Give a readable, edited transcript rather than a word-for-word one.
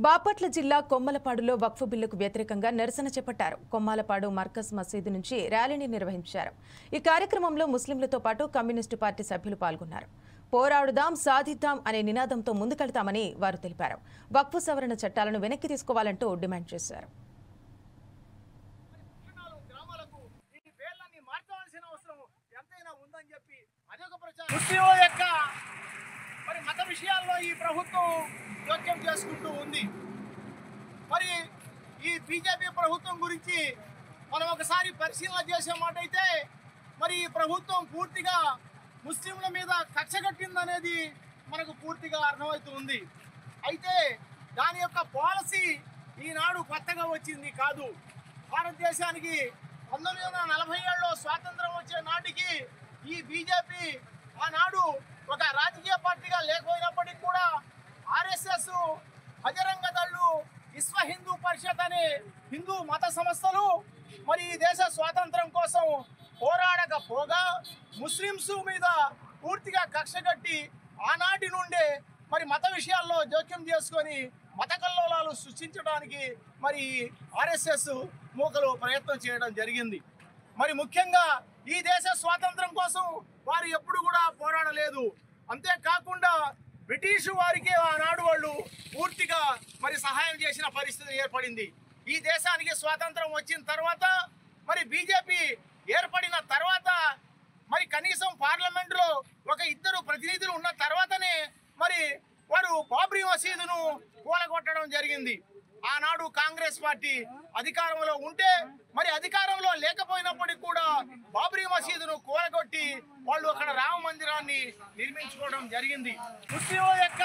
బాపట్ల జిల్లా కొమ్మలపాడులో వక్ఫ్ బిల్లుకు వ్యతిరేకంగా నిరసన చేపట్టారు. కొమ్మాలపాడు మర్కజ్ మసీదు నుంచి ర్యాలీని నిర్వహించారు. ఈ కార్యక్రమంలో ముస్లింలతో పాటు కమ్యూనిస్టు పార్టీ సభ్యులు పాల్గొన్నారు. పోరాడుదాం సాధిద్దాం అనే నినాదంతో ముందుకెళ్తామని వారు తెలిపారు. వక్ఫ్ సవరణ చట్టాలను వెనక్కి తీసుకోవాలంటూ డిమాండ్ చేశారు. మత విషయాల్లో ఈ ప్రభుత్వం జోక్యం చేసుకుంటూ ఉంది. మరి ఈ బీజేపీ ప్రభుత్వం గురించి మనం ఒకసారి పరిశీలన చేసే మాట అయితే మరి ఈ ప్రభుత్వం పూర్తిగా ముస్లింల మీద కక్ష కట్టిందనేది మనకు పూర్తిగా అర్థమవుతుంది. అయితే దాని యొక్క పాలసీ ఈనాడు కొత్తగా వచ్చింది కాదు. భారతదేశానికి 1947లో స్వాతంత్రం వచ్చే నాటికి ఈ బీజేపీ ఆనాడు ఒక రాజకీయ పార్టీగా లేకపోయినప్పటికీ కూడా ఆర్ఎస్ఎస్, బజరంగ దళ్ళు, విశ్వ హిందూ పరిషత్ అనే హిందూ మత సంస్థలు మరి ఈ దేశ స్వాతంత్రం కోసం పోరాడకపోగా ముస్లింస్ మీద పూర్తిగా కక్ష కట్టి ఆనాటి నుండే మరి మత విషయాల్లో జోక్యం చేసుకొని మత కల్లోలాలు సృష్టించడానికి మరి ఆర్ఎస్ఎస్ మూకలు ప్రయత్నం చేయడం జరిగింది. మరి ముఖ్యంగా ఈ దేశ స్వాతంత్రం కోసం వారు ఎప్పుడు కూడా పోరాడలేదు. అంతేకాకుండా బ్రిటిష్ వారికి ఆనాడు వాళ్ళు పూర్తిగా మరి సహాయం చేసిన పరిస్థితి ఏర్పడింది. ఈ దేశానికి స్వాతంత్రం వచ్చిన తర్వాత మరి బీజేపీ ఏర్పడిన తర్వాత మరి కనీసం పార్లమెంటులో ఒక ఇద్దరు ప్రతినిధులు ఉన్న తర్వాతనే మరి వారు బాబ్రీ మసీదును కూలగొట్టడం జరిగింది. ఆనాడు కాంగ్రెస్ పార్టీ అధికారంలో ఉంటే మరి అధికారంలో లేకపోయినప్పటికీ కూడా బాబ్రీ మసీదును కూలగొట్టి వాళ్ళు అక్కడ రామ మందిరాన్ని నిర్మించుకోవడం జరిగింది. ముస్లింల యొక్క